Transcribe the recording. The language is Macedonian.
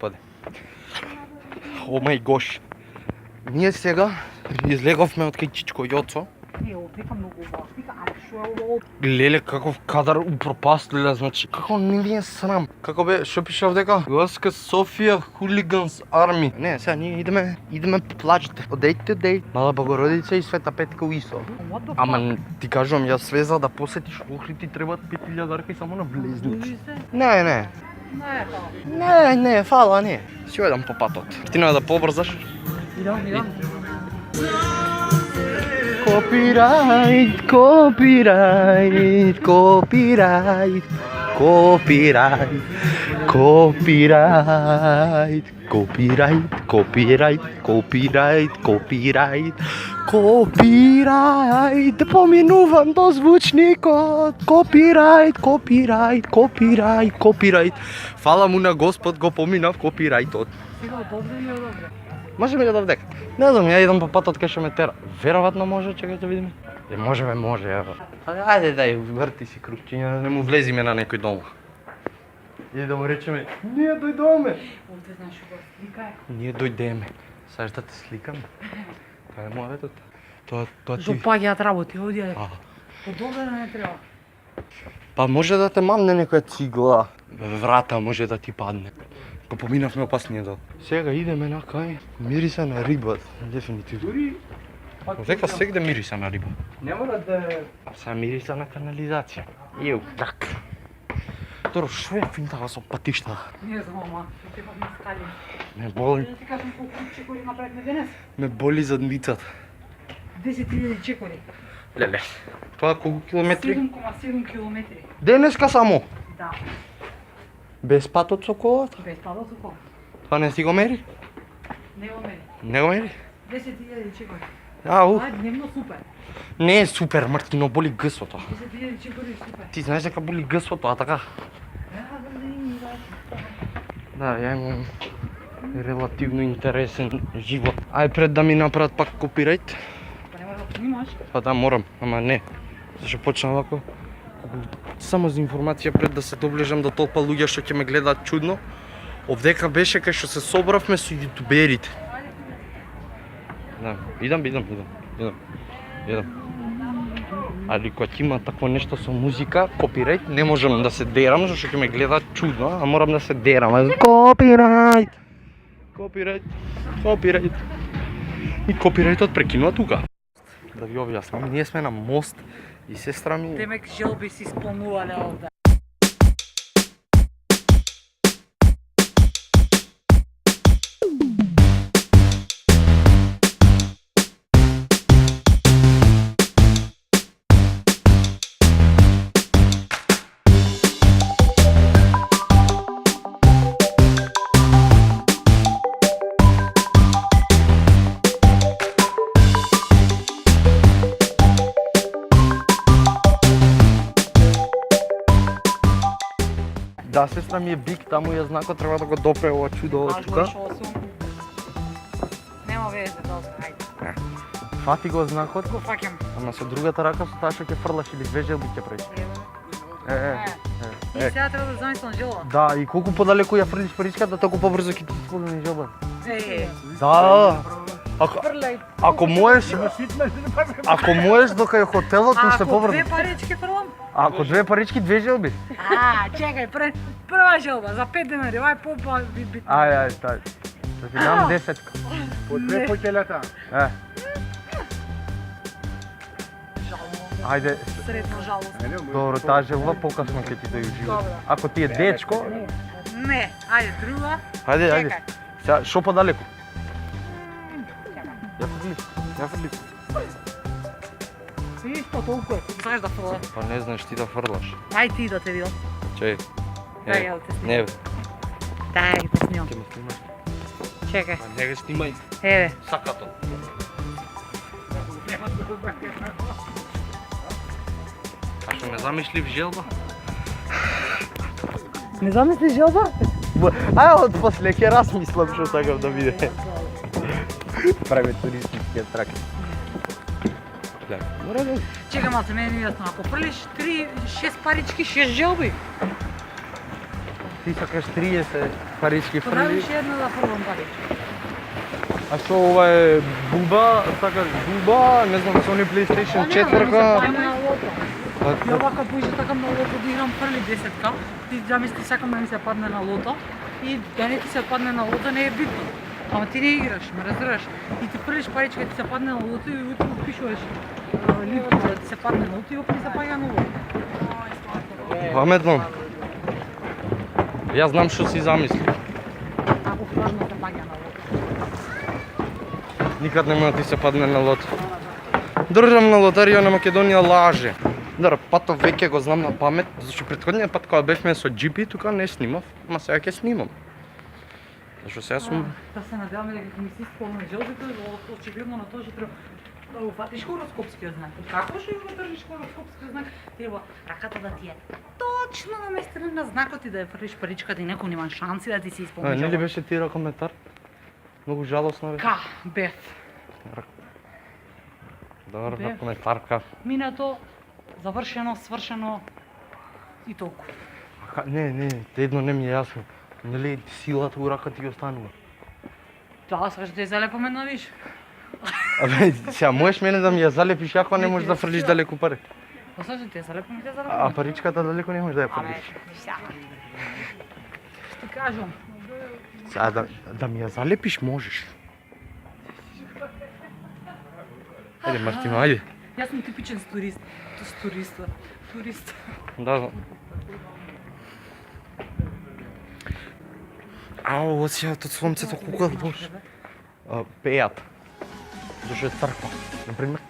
Господи. О май гош. Ние сега излеговме од кај Чичко Јоцо. Вика многу убаво. Вика, аре шо е ово? Леле, каков кадар упропастиле, значи, како не ви е срам. Како бе, шо пише овдека? Ласка Софија Хулиганс Арми. Не, сега ние идеме по плажите. Одејте, Мала Богородица и Света Петка уисо. What the fuck? Ама ти кажувам, ја све за да посетиш Охрид ти требаат 5000 дарка и само на влезници. Дружи се? Не. Не, фала. Не, фала, не. Си одам по патот. Ти не да побрзаш. Идам. Copyright. Да поминувам до звучникот. Copyright. Фала му на Господ, го поминав копирајтот. Сега добре или добре? Може ли да вдека? Не знам, ја идам по патот кај што ме тера. Веројатно може, чекај да видиме. Може, ево. Ајде дај, врти си крупчиња, не му влезиме на некој дома. И да му речеме, ние дојдоме. Овде знаеш што го сликај. Ние дојдеме. Саш да те сликам? Тоа е мојавето. Тоа ти... Жопаѓаат работи, овде. А. По-добре не треба. Па може да те мамне некоја цигла. Врата може да ти падне. Го поминавме опасниот дел. Сега идеме на кај мириса на риба, дефинитивно. Дури Века сегде мириса на риба. не мора да А сега мириса на канализација. Иу, так. Торо, шо е финтава со патишта? Не знам, ама, што те ми скали. Ме боли, Да ти кажам колку чекори направивме денес? ме боли задницата. 10.000 чекори. Леле, тоа колку километри? 7,7 километри. Денеска само. Да, Без патот со колата? без падал со кол. Тоа не си го мери? Не го мери. Не го мери? 10.000 чекори. Ау, Това е дневно супер. не е супер, Мартино, боли гъсото. 10.000 чекори е супер. Ти знаеш дека боли гъсото, а така? Да, ја имам релативно интересен живот. Ај пред да ми направат пак копирајт. Па не можеш да снимаш. Па да, морам, ама не. Зашто почна овако? Само за информација пред да се доближам до толпа луѓе што ќе ме гледаат чудно. Овдека беше кај што се собравме со јутуберите. Да, идам. Али кога ќе има такво нешто со музика, копирајт, не можам да се дерам, зашто ќе ме гледаат чудно, а морам да се дерам. Копирајт. И копирајтот прекинува тука. Да ви објаснам, ние сме на мост и сестра ми... Демек желби си исполнувале овде. Да, сестра ми е бик, таму ја знакот, треба да го допре ова чудо од тука. Нема везе, добре, ајде. Фати го знакот, Го фаќам. ама со другата рака со таа што ќе фрлаш или две желби ќе правиш. И сега треба да замислам желба. Да, и колку подалеку ја фрлиш паричката, толку побрзо ќе ти исполни желба. Да. Ако, Фрлај. ако можеш до кај хотелот, уште Ако побрзо. две парички фрлам? Ако две парички, две желби. Чекај, прва желба за 5 денари, овај попа би бит. Ај, тај. Да ти дам 10. по две покелета. Ајде, Средно жалост. добро, таа желба покасно ќе ти дојде живот. Добро. Ако ти е дечко, Не, ајде друга. ајде. Чекај. Сега, шо подалеку? Ја фрли. Исто толку е. Знаеш да фрлам. Па не знаеш ти да фрлаш. Ај ти да те видам. Чеј. Дај, ја да те снимам. Не, Дај, да снимам. ќе ме снимаш. Чекај. Па не го снимај Еве. сакато. А што не замислив желба? Не замисли желба? Ај, од после ќе размислам што сакам да биде. Прави туристички атракции. Мора да... Чекай малце, мене ми е јасно. Ако фрлиш 6 парички, 6 желби. Ти сакаш 30 парички Понравиш фрли. една да пробам парички. А што ова е буба, сакаш буба, не знам, Sony PlayStation 4-ка. на лото. А, И овака поише сакам на лото да играм први 10-ка. Ти замисли сакам да ми се падне на лото. И да не ти се падне на лото не е битно. Ама ти не играш, ме разбираш. И ти прилиш паричка ти се падне на лото и утре упишуваш лифто да ти се падне на лото и опet ти се паѓа на лото. Паметно. Јас знам што си замисли. Ако важно се паѓа на лото. Никад нема да ти се падне на лото. Државна лотарија на Македонија лаже. Добро, патов веќе го знам на памет, зашто претходниот пат кога бевме со GP тука не снимав, ама сега ќе снимам. Зашто сега сум... Да се надеваме дека ќе ми се исполни желбите, очигледно на тоа што треба да го фатиш хороскопскиот знак. Како што го држиш хороскопскиот знак? Треба раката да ти е точно наместена на знакот и да ја фрлиш паричката и некој нема шанси да ти се исполни Нели желба. беше тира коментар? Многу жалосно беше. Ка, бев. Добро, Бе. коментарка. Минато, завршено, свршено и толку. Не, едно не ми е јасно. Нели силата у рака ти останува? Тоа сакаш да ја залепаме на виш? Абе, сега можеш мене да ми ја залепиш, ако не можеш да фрлиш далеку пари. Па сакаш да ја залепаме, ќе ја А залепаме. паричката далеко не можеш да ја Абе, фрлиш. ништа. Ти кажам. Сега да ми ја залепиш можеш. Ајде Мартино, ајде. Јас сум типичен турист. Турист. Да. Ау, сега од слонцето кога бош. Пејат. Зашто е црква, например.